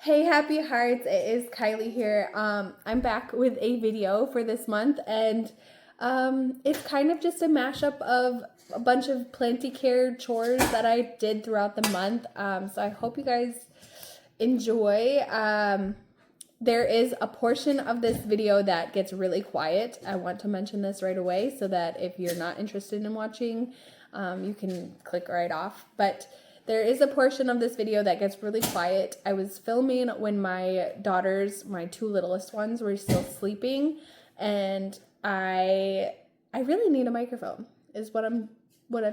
Hey, happy hearts. It is Kylie here. I'm back with a video for this month, and it's kind of just a mashup of a bunch of plenty care chores that I did throughout the month. So I hope you guys enjoy. There is a portion of this video that gets really quiet. I want to mention this right away so that if you're not interested in watching, you can click right off. But there is a portion of this video that gets really quiet. I was filming when my daughters, my two littlest ones, were still sleeping, and I really need a microphone, is what I'm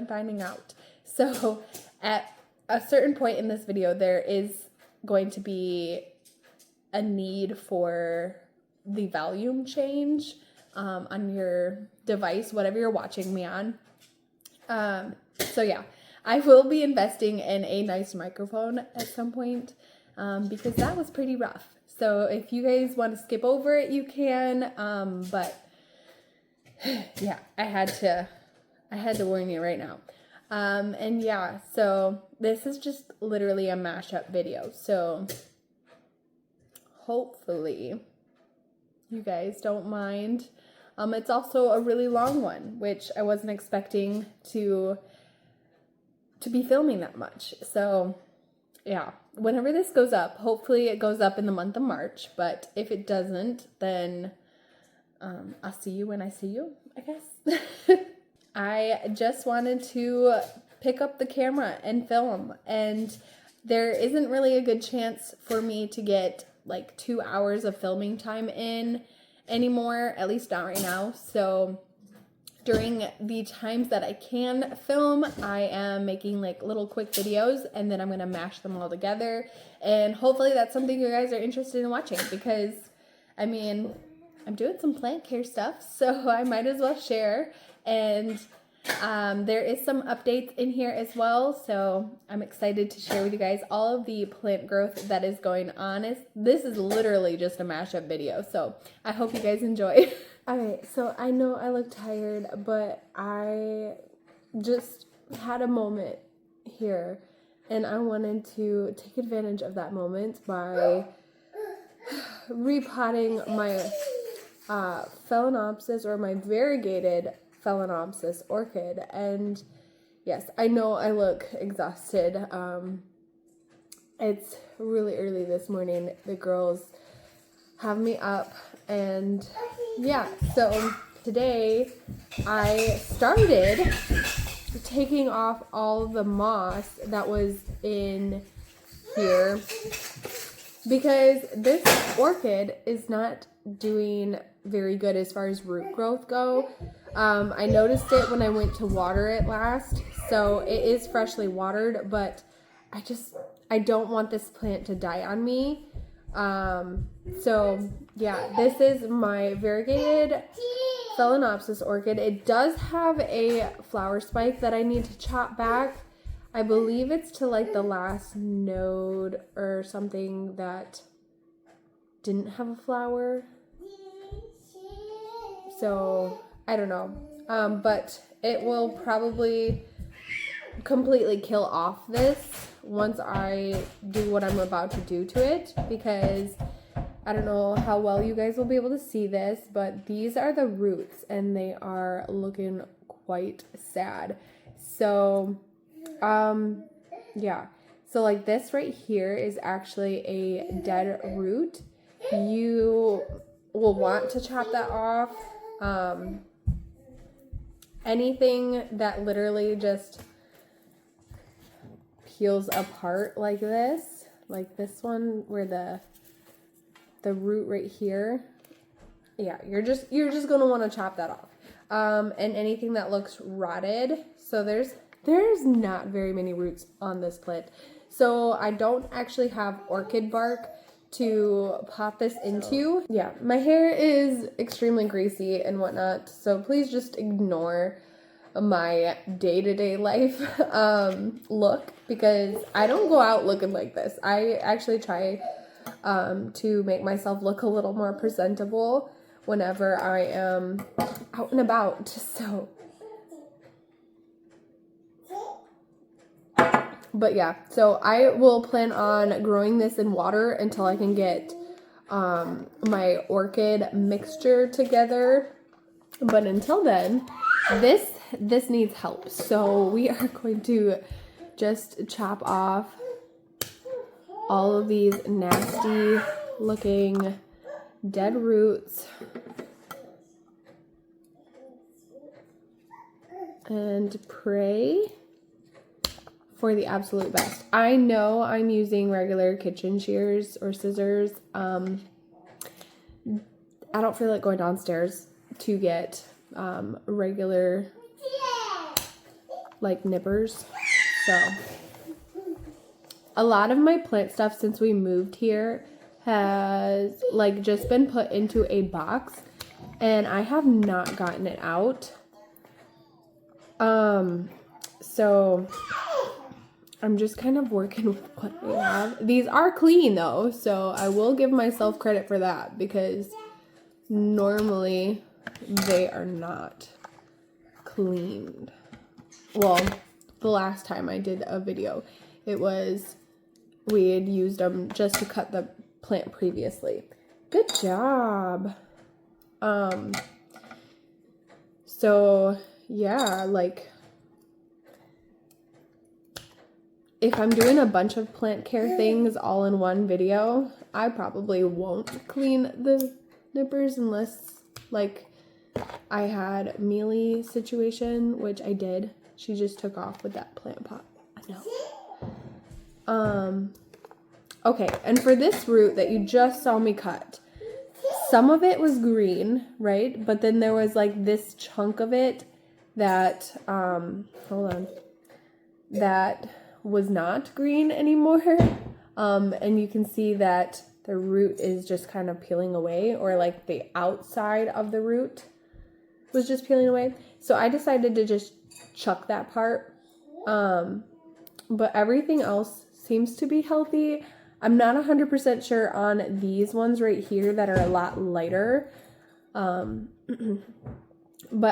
finding out. So at a certain point in this video, there is going to be a need for the volume change on your device, whatever you're watching me on. So yeah, I will be investing in a nice microphone at some point because that was pretty rough. So if you guys want to skip over it, you can. But yeah, I had to warn you right now. And yeah, so this is just literally a mashup video. So hopefully you guys don't mind. It's also a really long one, which I wasn't expecting to be filming that much. So yeah, whenever this goes up, hopefully it goes up in the month of March, but if it doesn't, then I'll see you when I see you, I guess. I just wanted to pick up the camera and film, and there isn't really a good chance for me to get like 2 hours of filming time in anymore, at least not right now. So during the times that I can film, I am making like little quick videos, and then I'm going to mash them all together. And hopefully that's something you guys are interested in watching, because I mean, I'm doing some plant care stuff, so I might as well share. And there is some updates in here as well, so I'm excited to share with you guys all of the plant growth that is going on. This is literally just a mashup video, so I hope you guys enjoy. Alright, so I know I look tired, but I just had a moment here, and I wanted to take advantage of that moment by repotting my Phalaenopsis, or my variegated Phalaenopsis orchid. And yes, I know I look exhausted. It's really early this morning. The girls have me up, and yeah, so today I started taking off all the moss that was in here because this orchid is not doing very good as far as root growth go. I noticed it when I went to water it last, so it is freshly watered, but I don't want this plant to die on me. So yeah, this is my variegated Phalaenopsis orchid. It does have a flower spike that I need to chop back. I believe it's to like the last node or something that didn't have a flower. So I don't know. But it will probably completely kill off this once I do what I'm about to do to it, because I don't know how well you guys will be able to see this, but these are the roots and they are looking quite sad. So yeah, so like this right here is actually a dead root. You will want to chop that off. Anything that literally just peels apart like this one, where the root right here, yeah, you're just gonna want to chop that off. And anything that looks rotted. So there's not very many roots on this plant, so I don't actually have orchid bark to pop this into. Yeah, my hair is extremely greasy and whatnot, so please just ignore my day-to-day life look, because I don't go out looking like this. I actually try to make myself look a little more presentable whenever I am out and about. So But yeah, so I will plan on growing this in water until I can get my orchid mixture together. But until then, this needs help. So we are going to just chop off all of these nasty looking dead roots and pray for the absolute best. I know I'm using regular kitchen shears or scissors. I don't feel like going downstairs to get regular like nippers. So a lot of my plant stuff since we moved here has like just been put into a box and I have not gotten it out. So I'm just kind of working with what we have. These are clean though, so I will give myself credit for that because normally they are not cleaned. Well, the last time I did a video, we had used them just to cut the plant previously. Good job. So yeah, like if I'm doing a bunch of plant care things all in one video, I probably won't clean the nippers unless like I had mealy situation, which I did. She just took off with that plant pot. No. Okay, and for this root that you just saw me cut, some of it was green, right? But then there was like this chunk of it that, that was not green anymore. And you can see that the root is just kind of peeling away, or like the outside of the root was just peeling away. So I decided to just chuck that part. But everything else seems to be healthy. I'm not 100% sure on these ones right here that are a lot lighter. But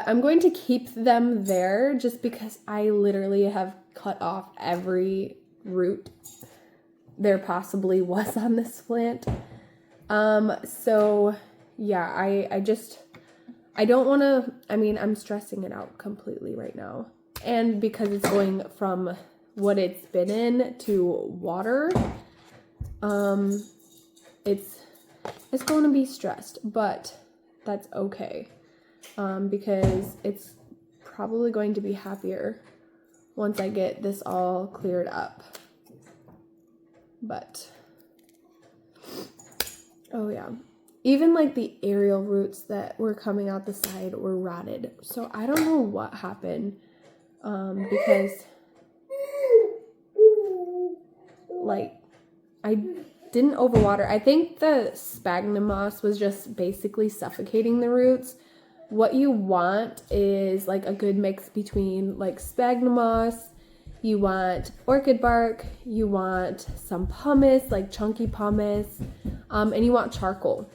I'm going to keep them there just because I literally have cut off every root there possibly was on this plant. So yeah, I don't want to, I'm stressing it out completely right now. And because it's going from what it's been in to water, it's going to be stressed, but that's okay. Because it's probably going to be happier once I get this all cleared up. But, oh yeah. Even like the aerial roots that were coming out the side were rotted. So I don't know what happened. Because like I didn't overwater. I think the sphagnum moss was just basically suffocating the roots. What you want is like a good mix between like sphagnum moss, you want orchid bark, you want some pumice, like chunky pumice, and you want charcoal.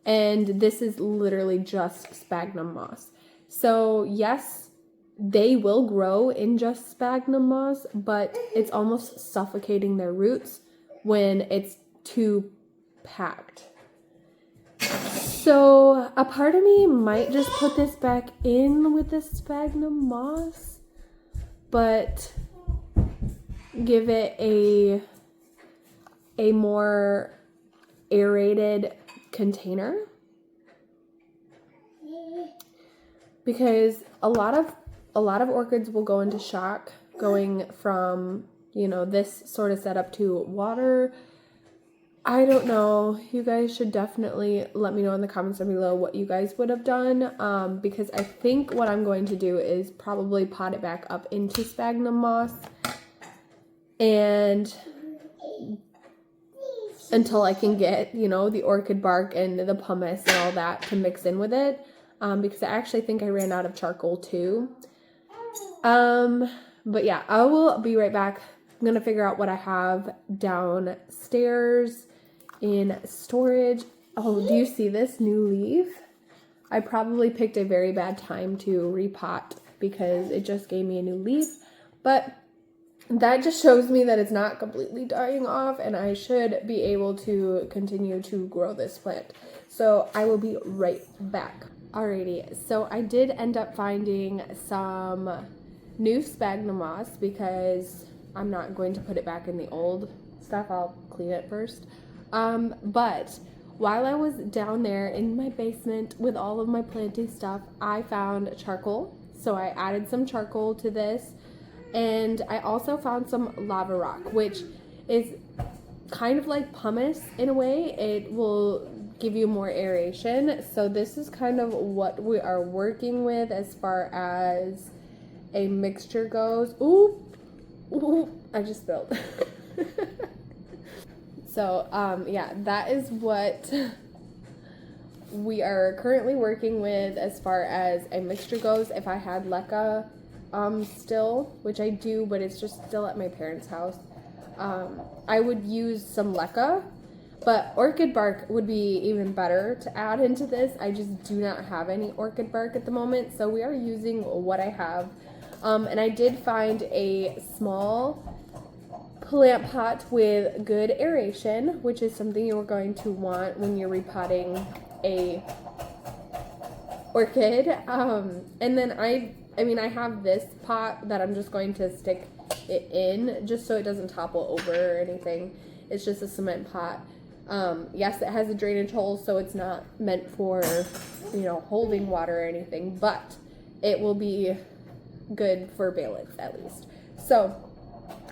And this is literally just sphagnum moss. So yes, they will grow in just sphagnum moss, but it's almost suffocating their roots when it's too packed. So a part of me might just put this back in with the sphagnum moss, but give it a more aerated container, because a lot of orchids will go into shock going from, this sort of setup to water. I don't know. You guys should definitely let me know in the comments down below what you guys would have done, because I think what I'm going to do is probably pot it back up into sphagnum moss and until I can get, the orchid bark and the pumice and all that to mix in with it, because I actually think I ran out of charcoal too. But yeah, I will be right back. I'm going to figure out what I have downstairs in storage. Oh, do you see this new leaf? I probably picked a very bad time to repot because it just gave me a new leaf. But that just shows me that it's not completely dying off, and I should be able to continue to grow this plant. So I will be right back. Alrighty, so I did end up finding some new sphagnum moss because I'm not going to put it back in the old stuff. I'll clean it first. But while I was down there in my basement with all of my planting stuff, I found charcoal. So I added some charcoal to this, and I also found some lava rock, which is kind of like pumice in a way. It will give you more aeration. So this is kind of what we are working with as far as a mixture goes. Ooh, I just spilled. So yeah, that is what we are currently working with as far as a mixture goes. If I had leca still, which I do, but it's just still at my parents' house, I would use some leca. But orchid bark would be even better to add into this. I just do not have any orchid bark at the moment, so we are using what I have. And I did find a small plant pot with good aeration, which is something you're going to want when you're repotting a orchid. And then I have this pot that I'm just going to stick it in just so it doesn't topple over or anything. It's just a cement pot. Yes, it has a drainage hole, so it's not meant for, holding water or anything, but it will be good for balance at least. So,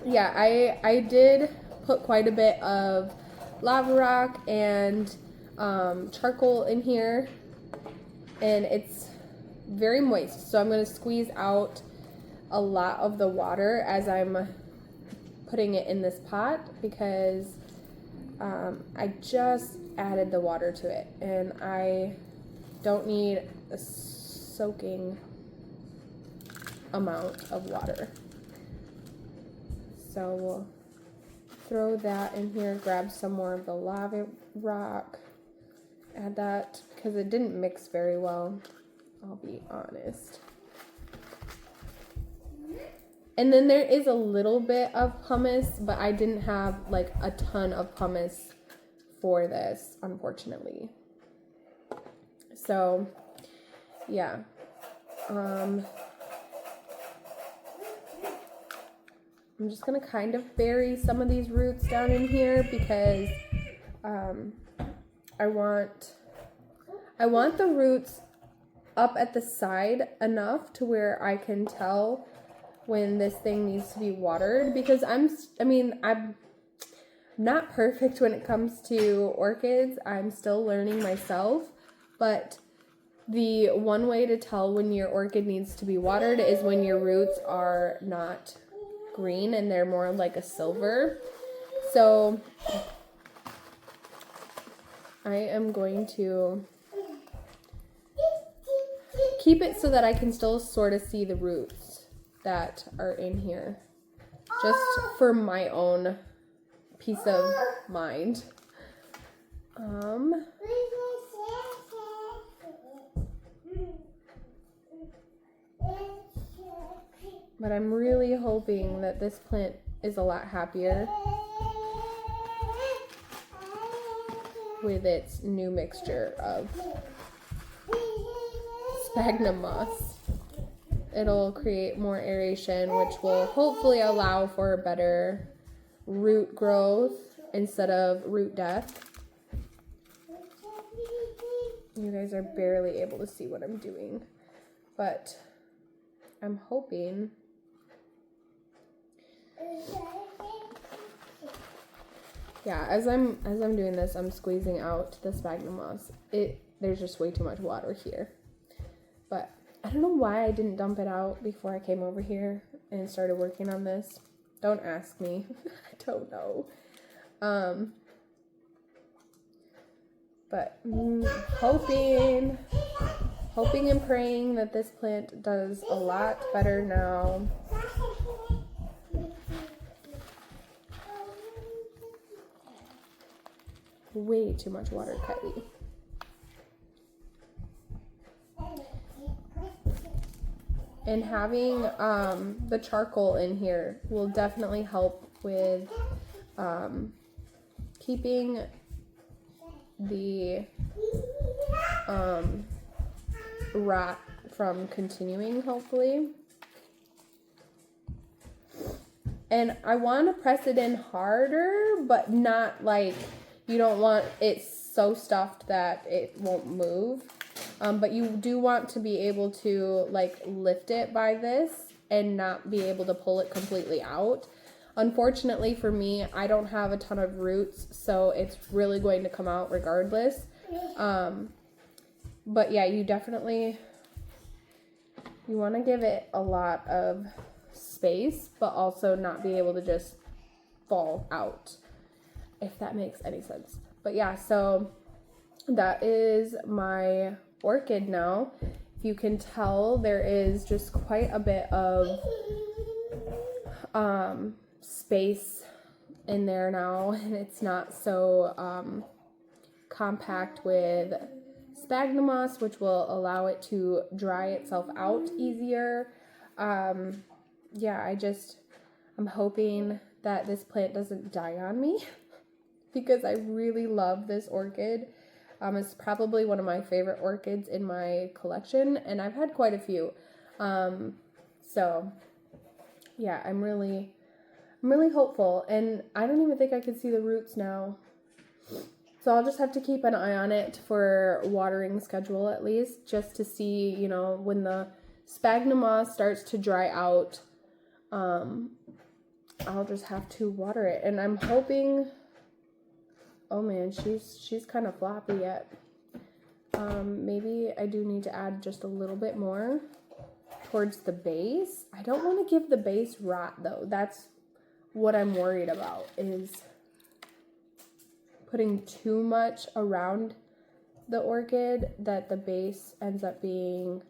yeah, I did put quite a bit of lava rock and charcoal in here, and it's very moist. So I'm going to squeeze out a lot of the water as I'm putting it in this pot because I just added the water to it, and I don't need a soaking amount of water. So we'll throw that in here, grab some more of the lava rock, add that because it didn't mix very well, I'll be honest. And then there is a little bit of pumice, but I didn't have like a ton of pumice for this, unfortunately. So, yeah. I'm just gonna kind of bury some of these roots down in here because I want the roots up at the side enough to where I can tell when this thing needs to be watered, because I'm not perfect when it comes to orchids. I'm still learning myself, but the one way to tell when your orchid needs to be watered is when your roots are not green and they're more like a silver. So I am going to keep it so that I can still sort of see the roots that are in here, just for my own peace of mind. But I'm really hoping that this plant is a lot happier with its new mixture of sphagnum moss. It'll create more aeration, which will hopefully allow for better root growth instead of root death. You guys are barely able to see what I'm doing, but I'm hoping. Yeah, as I'm doing this, I'm squeezing out the sphagnum moss. There's just way too much water here. But I don't know why I didn't dump it out before I came over here and started working on this. Don't ask me. I don't know. But hoping and praying that this plant does a lot better now. Way too much water, And having the charcoal in here will definitely help with keeping the rot from continuing, hopefully. And I want to press it in harder, but not like, you don't want it so stuffed that it won't move. But you do want to be able to like lift it by this and not be able to pull it completely out. Unfortunately for me, I don't have a ton of roots, so it's really going to come out regardless. But yeah, you want to give it a lot of space, but also not be able to just fall out, if that makes any sense. But yeah, so that is my orchid now. If you can tell, there is just quite a bit of space in there now, and it's not so compact with sphagnum moss, which will allow it to dry itself out easier. Yeah, I'm hoping that this plant doesn't die on me because I really love this orchid. It's probably one of my favorite orchids in my collection, and I've had quite a few. So yeah, I'm really hopeful, and I don't even think I can see the roots now. So I'll just have to keep an eye on it for watering schedule at least, just to see, you know, when the sphagnum moss starts to dry out, I'll just have to water it. And I'm hoping, oh man, she's kind of floppy yet. Maybe I do need to add just a little bit more towards the base. I don't want to give the base rot though. That's what I'm worried about, is putting too much around the orchid that the base ends up being,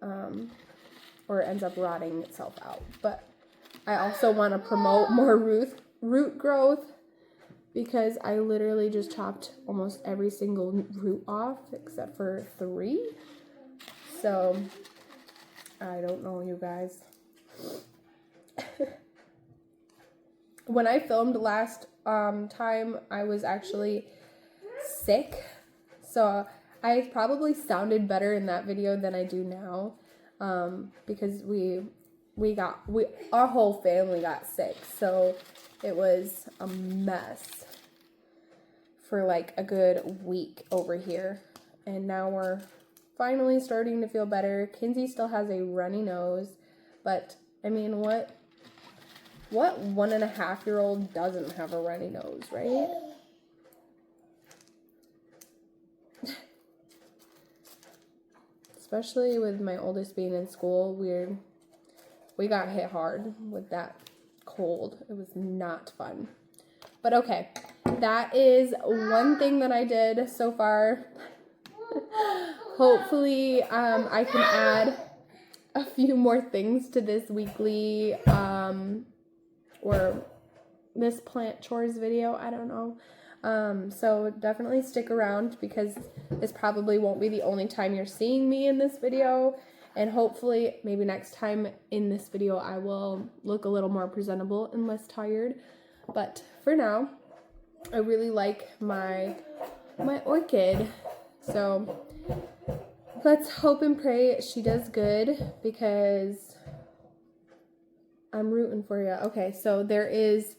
or ends up rotting itself out. But I also want to promote more root growth, because I literally just chopped almost every single root off except for 3. So I don't know, you guys. When I filmed last time, I was actually sick, so I probably sounded better in that video than I do now, because our whole family got sick, so it was a mess for like a good week over here, and now we're finally starting to feel better. Kinsey still has a runny nose, but I mean, what 1.5-year-old doesn't have a runny nose, right? Especially with my oldest being in school, we got hit hard with that cold. It was not fun. But okay, that is one thing that I did so far. Hopefully, I can add a few more things to this weekly, or this plant chores video, I don't know. So definitely stick around, because this probably won't be the only time you're seeing me in this video. And hopefully, maybe next time in this video, I will look a little more presentable and less tired. But for now, I really like my orchid. So let's hope and pray she does good, because I'm rooting for you. Okay, so there is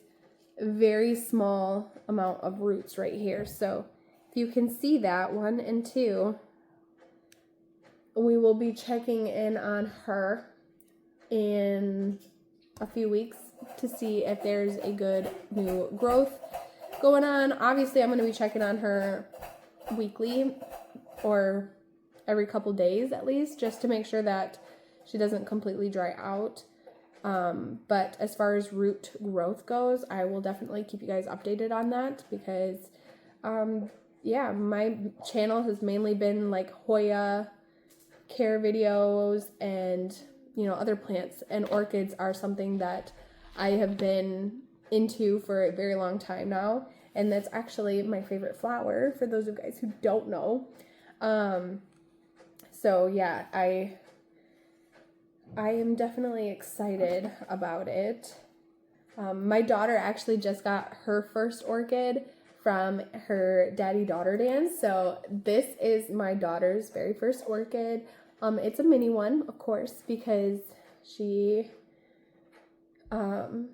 a very small amount of roots right here. So if you can see that, 1 and 2, we will be checking in on her in a few weeks to see if there's a good new growth going on. Obviously, I'm going to be checking on her weekly or every couple days at least, just to make sure that she doesn't completely dry out. But as far as root growth goes, I will definitely keep you guys updated on that, because, yeah, my channel has mainly been like Hoya care videos, and, you know, other plants, and orchids are something that I have been into for a very long time now. And that's actually my favorite flower, for those of you guys who don't know. So yeah, I am definitely excited about it. My daughter actually just got her first orchid from her daddy-daughter dance. So this is my daughter's very first orchid. It's a mini one, of course, because she likes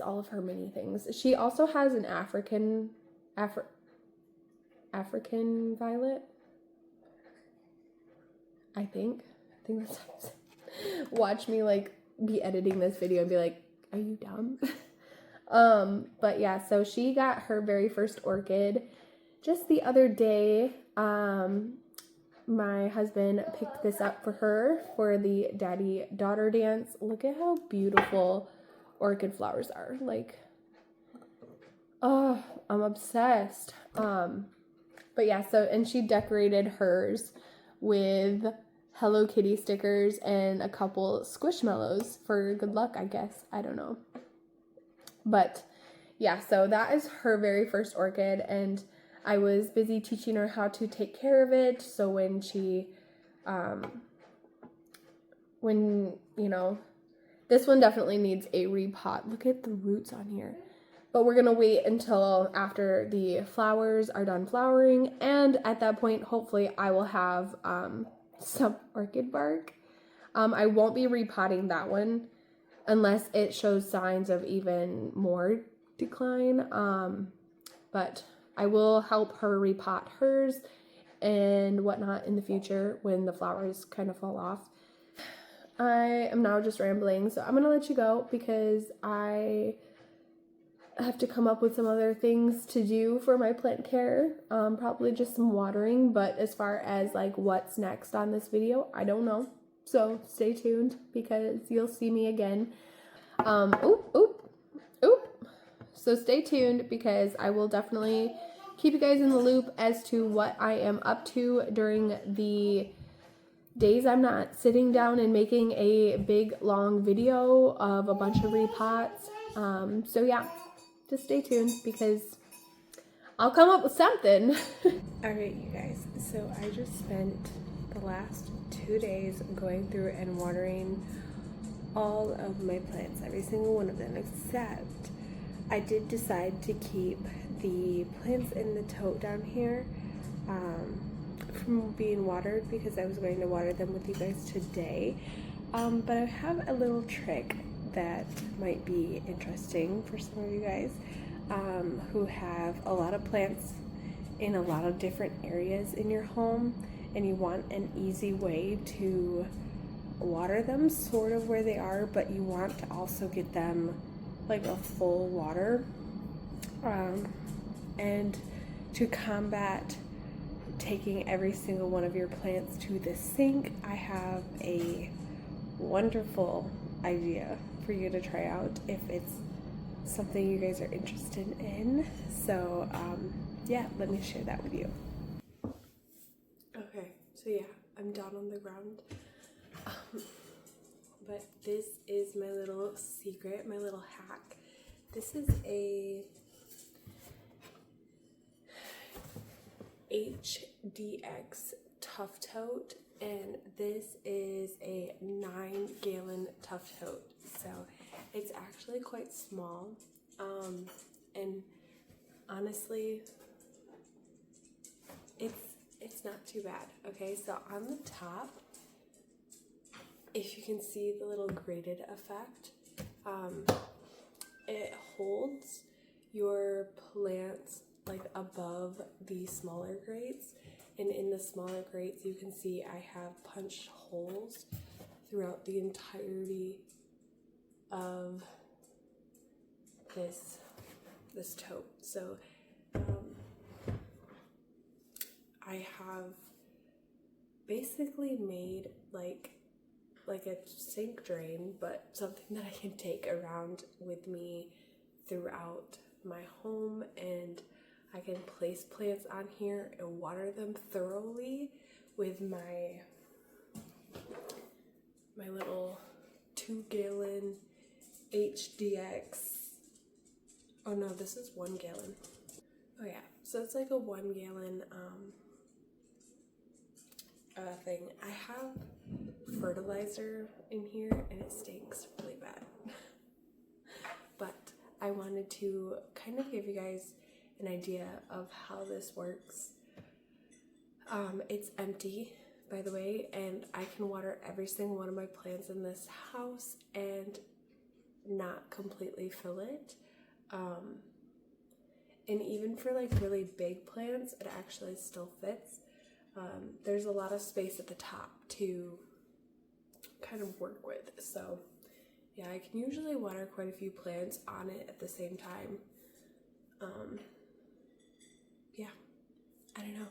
all of her mini things. She also has an African violet. I think that's watch me like be editing this video and be like, are you dumb? But yeah, so she got her very first orchid just the other day. My husband picked this up for her for the daddy-daughter dance. Look at how beautiful orchid flowers are. Like, oh, I'm obsessed. But yeah, so, and she decorated hers with Hello Kitty stickers and a couple Squishmallows for good luck, I guess. I don't know. But yeah, so that is her very first orchid, and I was busy teaching her how to take care of it. So when she, this one definitely needs a repot. Look at the roots on here. But we're going to wait until after the flowers are done flowering. And at that point, hopefully, I will have some orchid bark. I won't be repotting that one unless it shows signs of even more decline. But I will help her repot hers and whatnot in the future when the flowers kind of fall off. I am now just rambling, so I'm going to let you go because I have to come up with some other things to do for my plant care. Probably just some watering, but as far as like what's next on this video, I don't know. So stay tuned because you'll see me again. So stay tuned because I will definitely keep you guys in the loop as to what I am up to during the days I'm not sitting down and making a big long video of a bunch of repots. So yeah, just stay tuned because I'll come up with something. Alright, you guys, so I just spent the last 2 days going through and watering all of my plants, every single one of them, except I did decide to keep the plants in the tote down here from being watered because I was going to water them with you guys today. But I have a little trick that might be interesting for some of you guys who have a lot of plants in a lot of different areas in your home and you want an easy way to water them sort of where they are, but you want to also get them like a full water. And to combat taking every single one of your plants to the sink, I have a wonderful idea for you to try out if it's something you guys are interested in. So yeah, let me share that with you. Okay, so yeah, I'm down on the ground. But this is my little secret, my little hack. This is a HDX Tough Tote, and this is a 9-gallon Tough Tote. So it's actually quite small, and honestly, it's not too bad. Okay, so on the top, if you can see the little grated effect, it holds your plants like above the smaller grates, and in the smaller grates you can see I have punched holes throughout the entirety of this tote. So I have basically made like a sink drain, but something that I can take around with me throughout my home, and I can place plants on here and water them thoroughly with my little 2-gallon HDX. Oh no, this is 1 gallon. Oh yeah, so it's like a 1 gallon thing. I have fertilizer in here and it stinks really bad. But I wanted to kind of give you guys an idea of how this works. It's empty, by the way, and I can water every single one of my plants in this house and not completely fill it. And even for like really big plants, it actually still fits. There's a lot of space at the top to kind of work with. So yeah, I can usually water quite a few plants on it at the same time. Yeah, I don't know.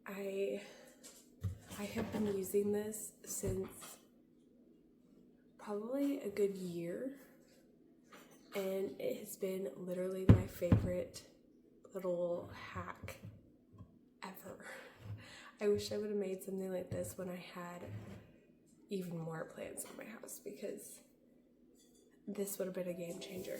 I have been using this since probably a good year, and it has been literally my favorite little hack ever. I wish I would have made something like this when I had even more plants in my house, because this would have been a game changer.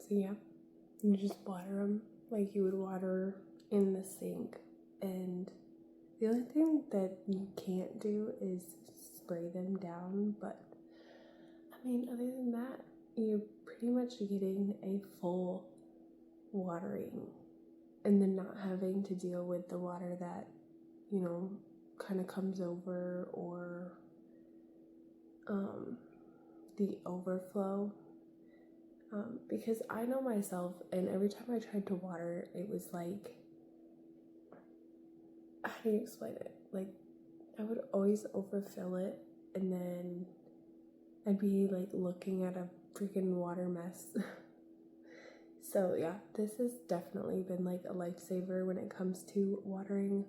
So yeah, you just water them like you would water in the sink, and the only thing that you can't do is spray them down, but I mean, other than that, you're pretty much getting a full watering, and then not having to deal with the water that, you know, kind of comes over, or the overflow. Because I know myself, and every time I tried to water, it was like, how do you explain it? Like, I would always overfill it, and then I'd be like looking at a freaking water mess. So yeah, this has definitely been like a lifesaver when it comes to watering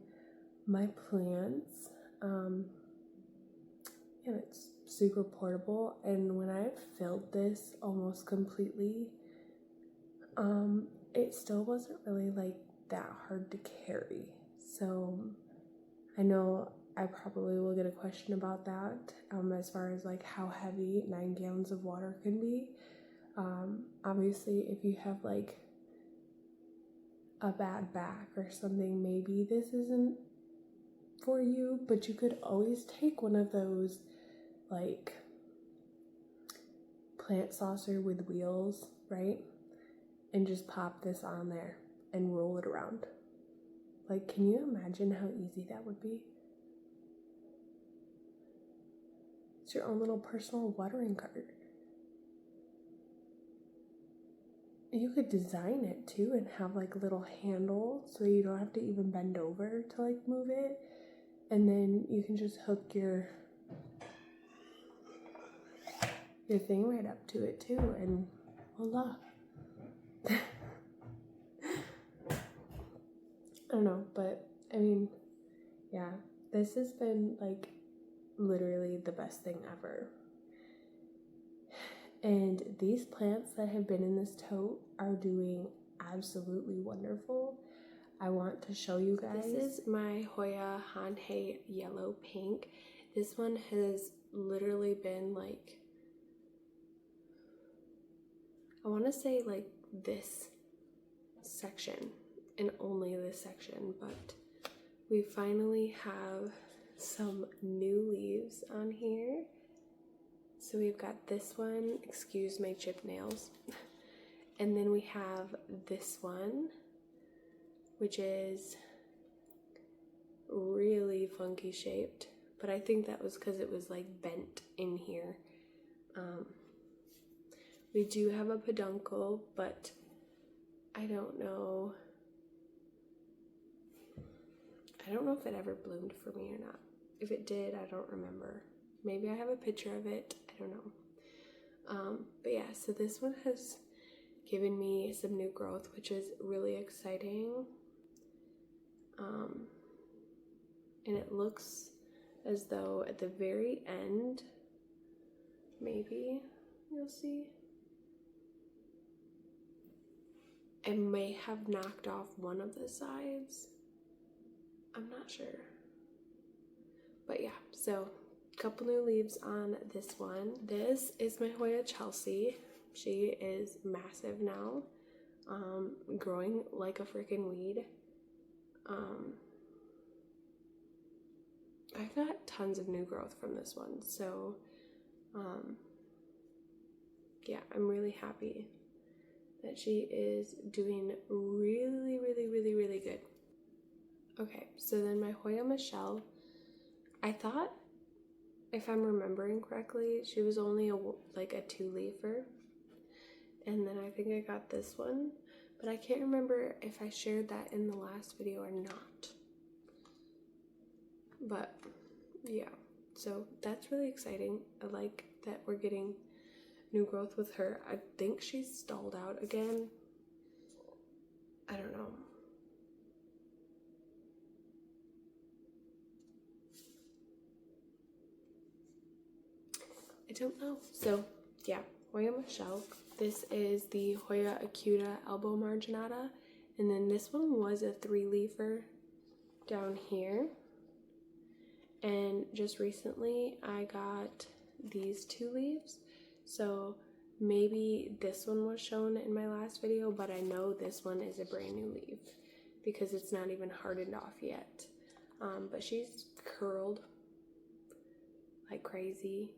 my plants. And it's super portable, and when I filled this almost completely, it still wasn't really like that hard to carry. So I know I probably will get a question about that, as far as like how heavy 9 gallons of water can be. Obviously, if you have like a bad back or something, maybe this isn't for you, but you could always take one of those like plant saucer with wheels, right? And just pop this on there and roll it around. Like, can you imagine how easy that would be? It's your own little personal watering cart. You could design it too and have like a little handle so you don't have to even bend over to like move it. And then you can just hook your thing right up to it too, and voila. I don't know, but I mean, yeah, this has been like literally the best thing ever. And these plants that have been in this tote are doing absolutely wonderful. I want to show you guys. This is my Hoya Hanhei Yellow Pink. This one has literally been like, I want to say like this section and only this section, but we finally have some new leaves on here. So we've got this one, excuse my chipped nails, and then we have this one, which is really funky shaped, but I think that was because it was like bent in here. We do have a peduncle, but I don't know if it ever bloomed for me or not. If it did, I don't remember. Maybe I have a picture of it, I don't know. But yeah, so this one has given me some new growth, which is really exciting. And it looks as though at the very end, maybe you'll see, it may have knocked off one of the sides. I'm not sure. But yeah, so a couple new leaves on this one. This is my Hoya Chelsea. She is massive now, growing like a freaking weed. I've got tons of new growth from this one, so yeah, I'm really happy that she is doing really, really, really, really good. Okay, so then my Hoya Michelle, I thought, if I'm remembering correctly, she was only like a 2-leafer, and then I think I got this one, but I can't remember if I shared that in the last video or not. But yeah, so that's really exciting. I like that we're getting new growth with her. I think she's stalled out again. I don't know. I don't know. So yeah, Hoya Michelle. This is the Hoya Acuta Elbow Marginata, and then this one was a 3-leafer down here. And just recently I got these 2 leaves, so maybe this one was shown in my last video, but I know this one is a brand new leaf because it's not even hardened off yet. But she's curled like crazy,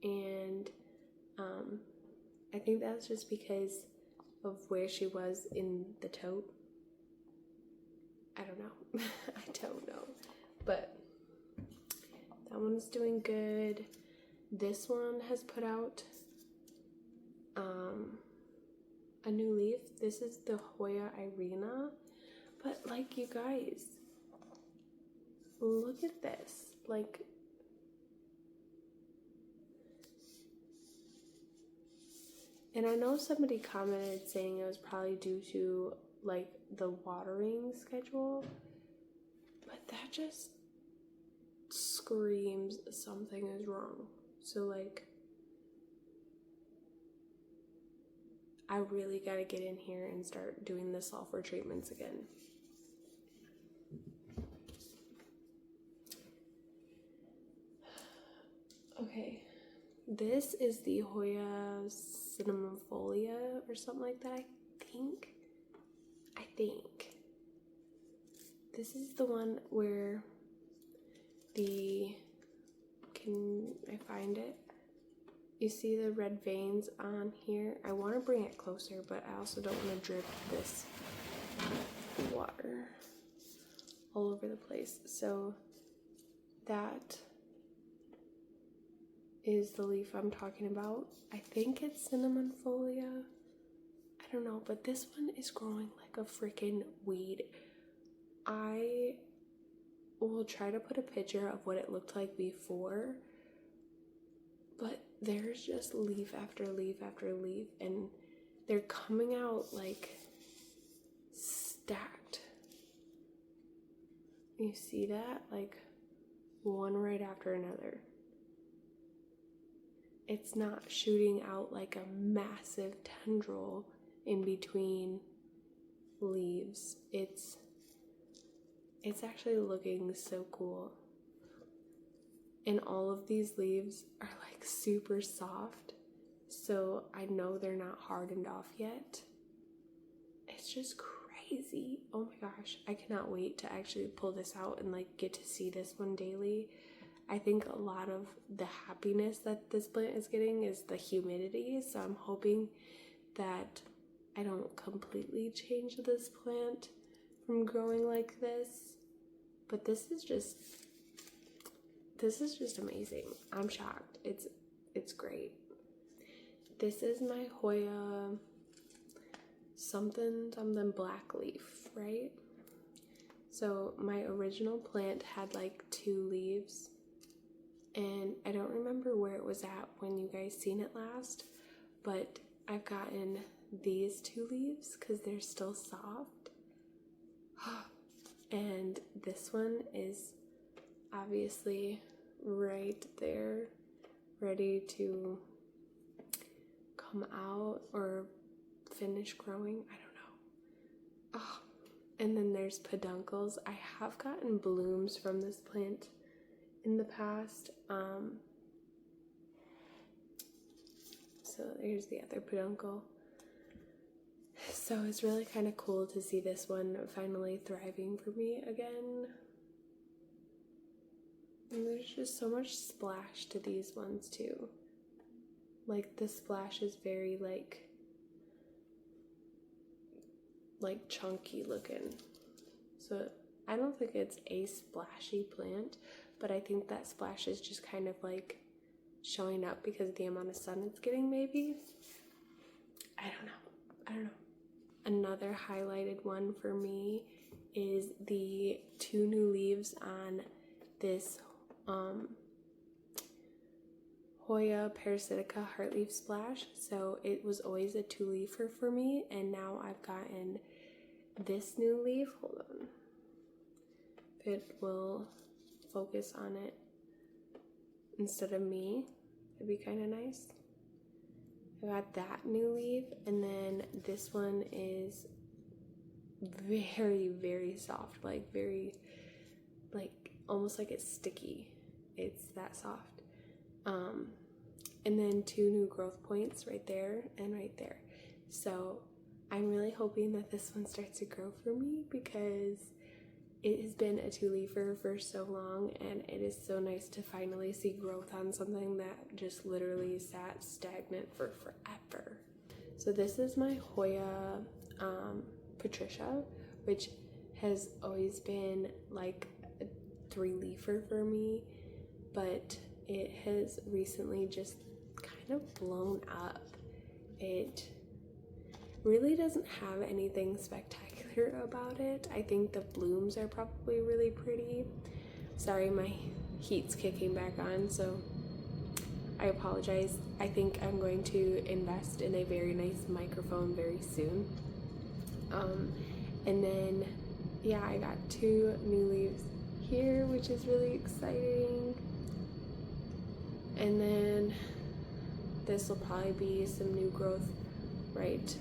and I think that's just because of where she was in the tote. I don't know. I don't know, but that one's doing good. This one has put out a new leaf. This is the Hoya Irina, but like, you guys, look at this. Like, and I know somebody commented saying it was probably due to like the watering schedule, but that just screams something is wrong. So like, I really gotta get in here and start doing the sulfur treatments again. Okay, this is the Hoya Cinnamonifolia or something like that, I think. This is the one where can I find it? You see the red veins on here? I want to bring it closer, but I also don't want to drip this water all over the place. So that is the leaf I'm talking about. I think it's Cinnamonifolia. I don't know, but this one is growing like a freaking weed. I will try to put a picture of what it looked like before, but there's just leaf after leaf after leaf, and they're coming out like stacked. You see that? Like one right after another. It's not shooting out like a massive tendril in between leaves. It's actually looking so cool. And all of these leaves are like super soft, so I know they're not hardened off yet. It's just crazy. Oh my gosh, I cannot wait to actually pull this out and like get to see this one daily. I think a lot of the happiness that this plant is getting is the humidity, so I'm hoping that I don't completely change this plant from growing like this. But this is just amazing. I'm shocked. It's great. This is my Hoya something black leaf, right? So my original plant had like 2 leaves, and I don't remember where it was at when you guys seen it last, but I've gotten these 2 leaves because they're still soft. And this one is obviously right there, ready to come out or finish growing. I don't know. Oh, and then there's peduncles. I have gotten blooms from this plant in the past. So there's the other peduncle. So it's really kind of cool to see this one finally thriving for me again. And there's just so much splash to these ones too. Like the splash is very like chunky looking. So I don't think it's a splashy plant, but I think that splash is just kind of like showing up because of the amount of sun it's getting, maybe. I don't know. Another highlighted one for me is the 2 new leaves on this Hoya parasitica heartleaf splash. So it was always a 2-leafer for me, and now I've gotten this new leaf. Hold on. If it will focus on it instead of me, it'd be kind of nice. I got that new leaf, and then this one is very, very soft, like very, like almost like it's sticky. It's that soft. And then 2 new growth points right there and right there. So I'm really hoping that this one starts to grow for me because it has been a 2-leafer for so long, and it is so nice to finally see growth on something that just literally sat stagnant for forever. So this is my Hoya Patricia, which has always been like a 3-leafer for me, but it has recently just kind of blown up. It really doesn't have anything spectacular about it. I think the blooms are probably really pretty. Sorry, my heat's kicking back on, so I apologize. I think I'm going to invest in a very nice microphone very soon. And then, yeah, I got 2 new leaves here, which is really exciting. And then this will probably be some new growth right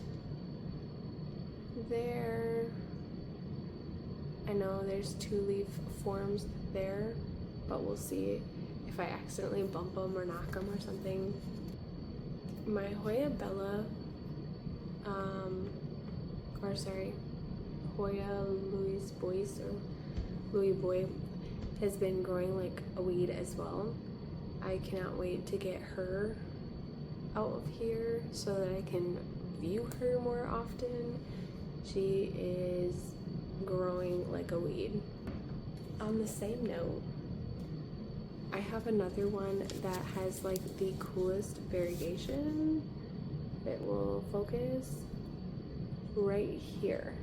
there. I know there's 2 leaf forms there, but we'll see if I accidentally bump them or knock them or something. My Hoya Bella, Hoya Louis Boyce or Louis Boy has been growing like a weed as well. I cannot wait to get her out of here so that I can view her more often. She is growing like a weed. On the same note, I have another one that has like the coolest variegation. It will focus right here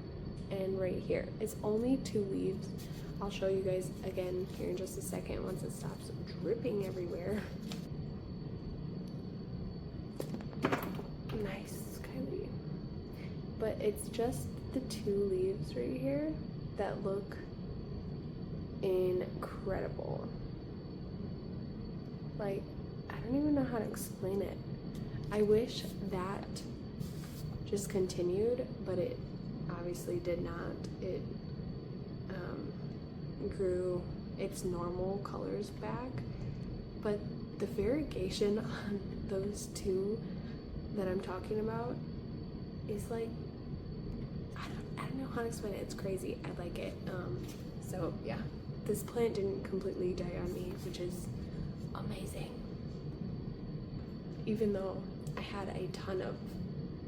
and right here. It's only 2 leaves. I'll show you guys again here in just a second once it stops dripping everywhere. Nice, Kylie. But it's just the 2 leaves right here that look incredible. Like, I don't even know how to explain it. I wish that just continued, but it obviously did not. It grew its normal colors back, but the variegation on those 2 that I'm talking about is like, I don't know how to explain it. It's crazy. I like it. So yeah, this plant didn't completely die on me, which is amazing. Even though I had a ton of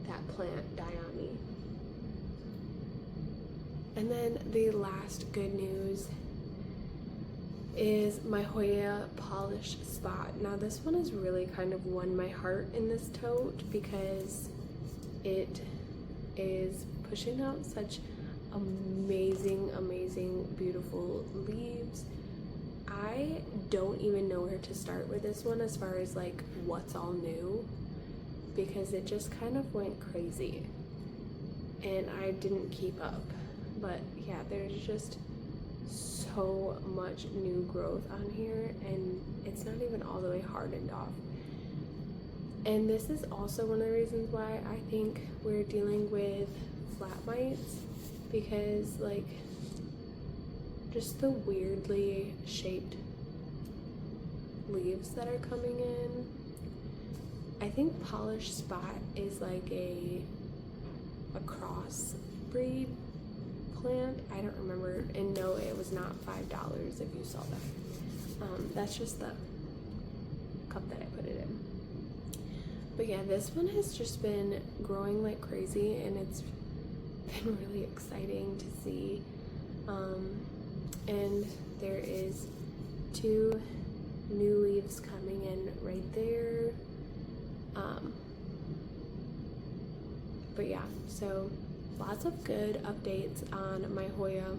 that plant die on me. And then the last good news is my Hoya Polish Spot. Now this one has really kind of won my heart in this tote because it is pushing out such amazing, beautiful leaves. I don't even know where to start with this one as far as like what's all new. because it just kind of went crazy and I didn't keep up. But yeah, there's just so much new growth on here, and it's not even all the way hardened off. And this is also one of the reasons why I think we're dealing with flat mites, because like just the weirdly shaped leaves that are coming in. I think Polished Spot is like a cross breed plant. I don't remember, and no, it was not $5 if you saw that. That's just the cup that I put it in. But yeah, this one has just been growing like crazy, and it's been really exciting to see. And there is 2 new leaves coming in right there. But yeah, so lots of good updates on my Hoya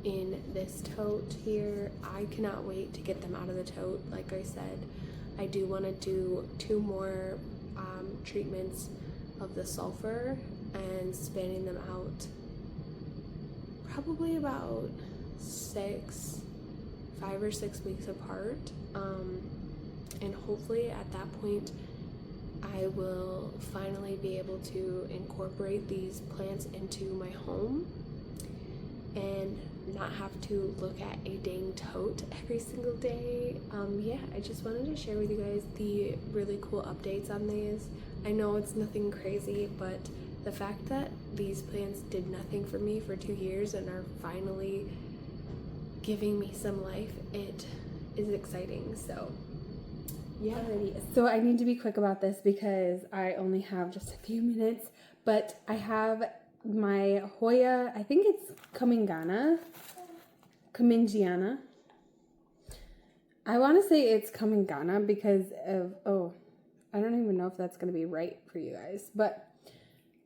in this tote here. I cannot wait to get them out of the tote. Like I said, I do want to do 2 more treatments of the sulfur and spanning them out probably about 5 or 6 weeks apart. And hopefully at that point I will finally be able to incorporate these plants into my home and not have to look at a dang tote every single day. Yeah, I just wanted to share with you guys the really cool updates on these. I know it's nothing crazy, but the fact that these plants did nothing for me for 2 years and are finally giving me some life, it is exciting. So yeah. Alrighty. So I need to be quick about this because I only have just a few minutes, but I have my Hoya, I think it's Kamingiana. I want to say it's Kamingiana because of, I don't even know if that's going to be right for you guys, but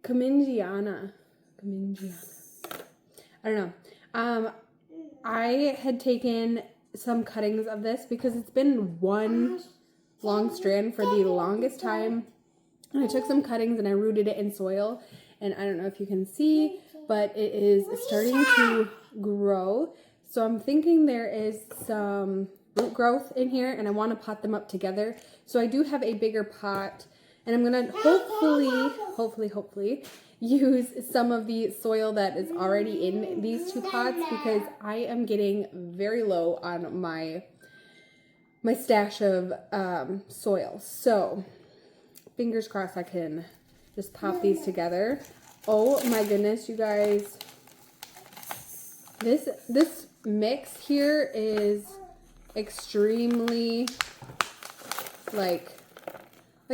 Kamingiana. I don't know. I had taken some cuttings of this because it's been one long strand for the longest time. And I took some cuttings and I rooted it in soil. And I don't know if you can see, but it is starting to grow. So I'm thinking there is some root growth in here and I want to pot them up together. So I do have a bigger pot and I'm going to hopefully use some of the soil that is already in these 2 pots because I am getting very low on my stash of soil. So fingers crossed I can just pop these together. Oh my goodness, you guys. This mix here is extremely like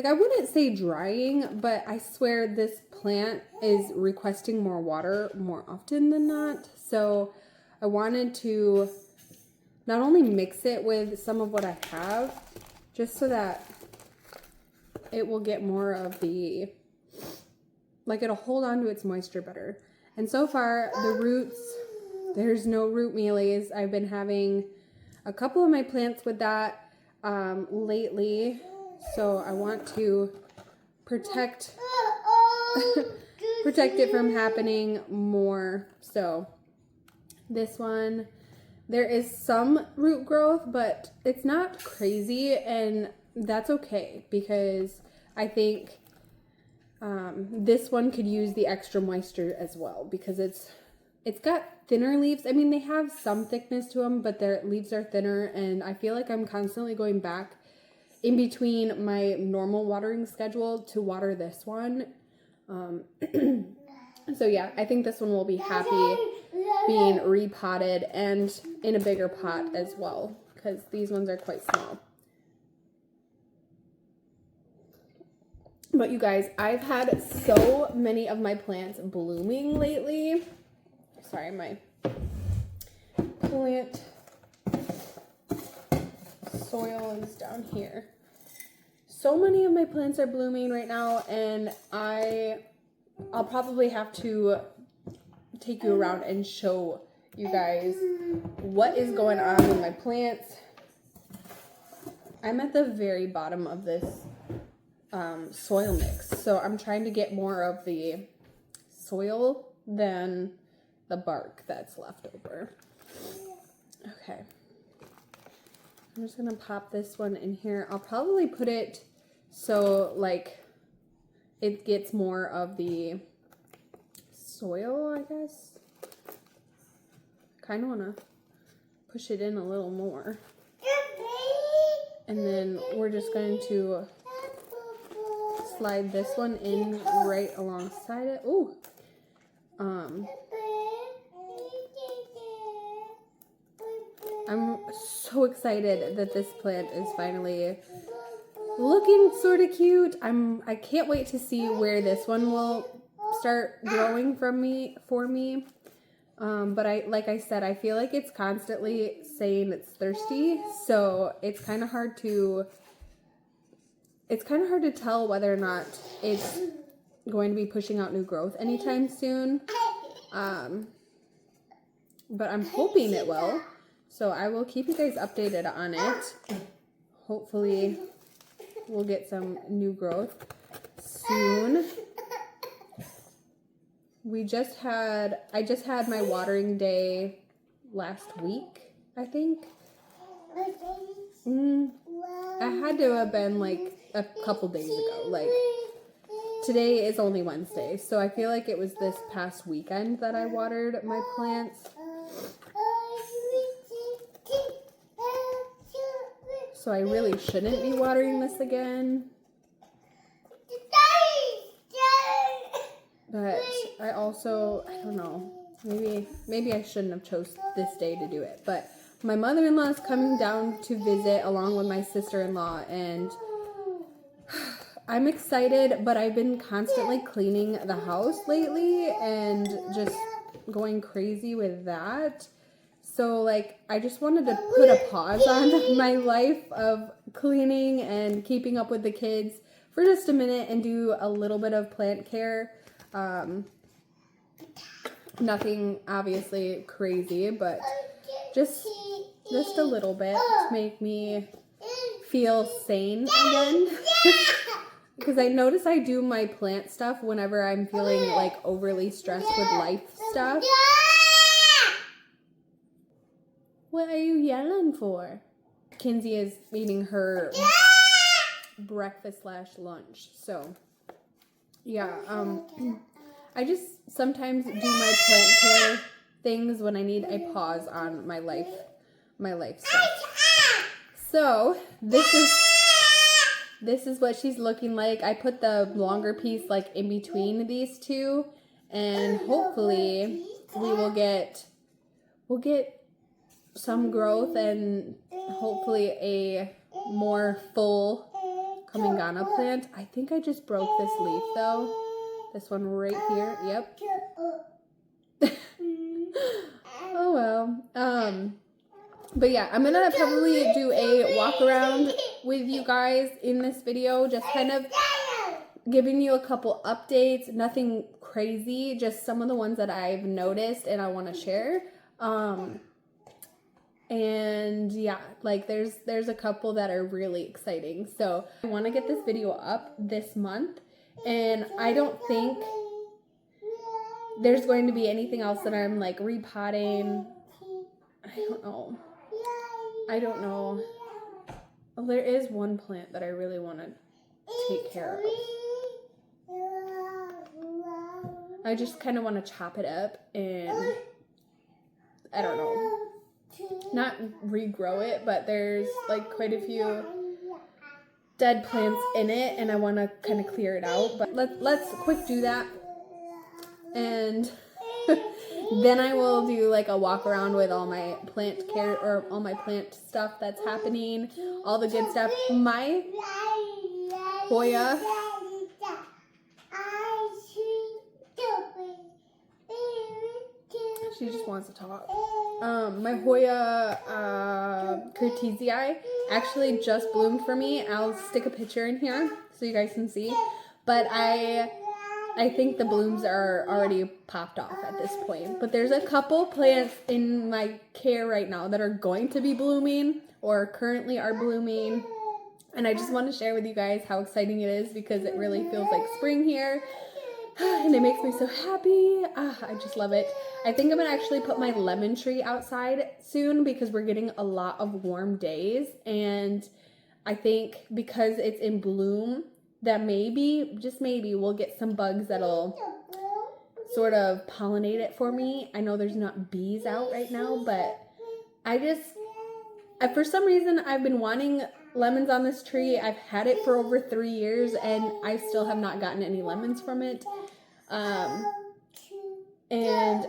I wouldn't say drying, but I swear this plant is requesting more water more often than not. So I wanted to not only mix it with some of what I have, just so that it will get more of the, like it'll hold on to its moisture better. And so far, the roots, there's no root mealies. I've been having a couple of my plants with that lately. So I want to protect it from happening more. So this one, there is some root growth, but it's not crazy, and that's okay because I think this one could use the extra moisture as well because it's got thinner leaves. I mean, they have some thickness to them, but their leaves are thinner, and I feel like I'm constantly going back in between my normal watering schedule to water this one. So yeah, I think this one will be happy being repotted and in a bigger pot as well because these ones are quite small. But you guys, I've had so many of my plants blooming lately. Sorry, my plant soil is down here. So many of my plants are blooming right now, and I'll probably have to take you around and show you guys what is going on with my plants. I'm at the very bottom of this soil mix. So I'm trying to get more of the soil than the bark that's left over. Okay. I'm just gonna pop this one in here. I'll probably put it so like it gets more of the soil, I guess. Kind of want to push it in a little more. And then we're just going to slide this one in right alongside it. Ooh. I'm so excited that this plant is finally looking sort of cute. I can't wait to see where this one will start growing for me. But like I said, I feel like it's constantly saying it's thirsty, so it's kind of hard to tell whether or not it's going to be pushing out new growth anytime soon. But I'm hoping it will. So I will keep you guys updated on it. Hopefully we'll get some new growth soon. I just had my watering day last week, I think. I had to have been like a couple days ago. Like today is only Wednesday, so I feel like it was this past weekend that I watered my plants. So I really shouldn't be watering this again. But I don't know, maybe I shouldn't have chose this day to do it. But my mother-in-law is coming down to visit along with my sister-in-law, and I'm excited, but I've been constantly cleaning the house lately and just going crazy with that. So, like, I just wanted to put a pause on my life of cleaning and keeping up with the kids for just a minute and do a little bit of plant care. Nothing obviously crazy, but just a little bit to make me feel sane again. Because I notice I do my plant stuff whenever I'm feeling like overly stressed with life stuff. What are you yelling for? Kinsey is eating her breakfast/lunch. So, yeah, I just sometimes do my plant care things when I need a pause on my life stuff. So, this is what she's looking like. I put the longer piece like in between these two, and hopefully we'll get some growth and hopefully a more full Kamingana plant. I think I just broke this leaf though. This one right here. Yep. Oh well. But yeah, I'm gonna probably do a walk around with you guys in this video, just kind of giving you a couple updates. Nothing crazy, just some of the ones that I've noticed and I want to share. And yeah, like there's a couple that are really exciting. So I want to get this video up this month, and I don't think there's going to be anything else that I'm like repotting. I don't know. Well, there is one plant that I really want to take care of. I just kind of want to chop it up and I don't know. Not regrow it, but there's like quite a few dead plants in it and I want to kind of clear it out. But let's quick do that. And then I will do like a walk around with all my plant care or all my plant stuff that's happening, all the good stuff. My Hoya she just wants to talk. My Hoya Curtisii actually just bloomed for me. I'll stick a picture in here so you guys can see. But I think the blooms are already popped off at this point. But there's a couple plants in my care right now that are going to be blooming or currently are blooming. And I just want to share with you guys how exciting it is because it really feels like spring here. And it makes me so happy. I just love it. I think I'm going to actually put my lemon tree outside soon because we're getting a lot of warm days. And I think because it's in bloom that maybe, just maybe, we'll get some bugs that'll sort of pollinate it for me. I know there's not bees out right now, but for some reason, I've been wanting lemons on this tree. I've had it for over 3 years and I still have not gotten any lemons from it. And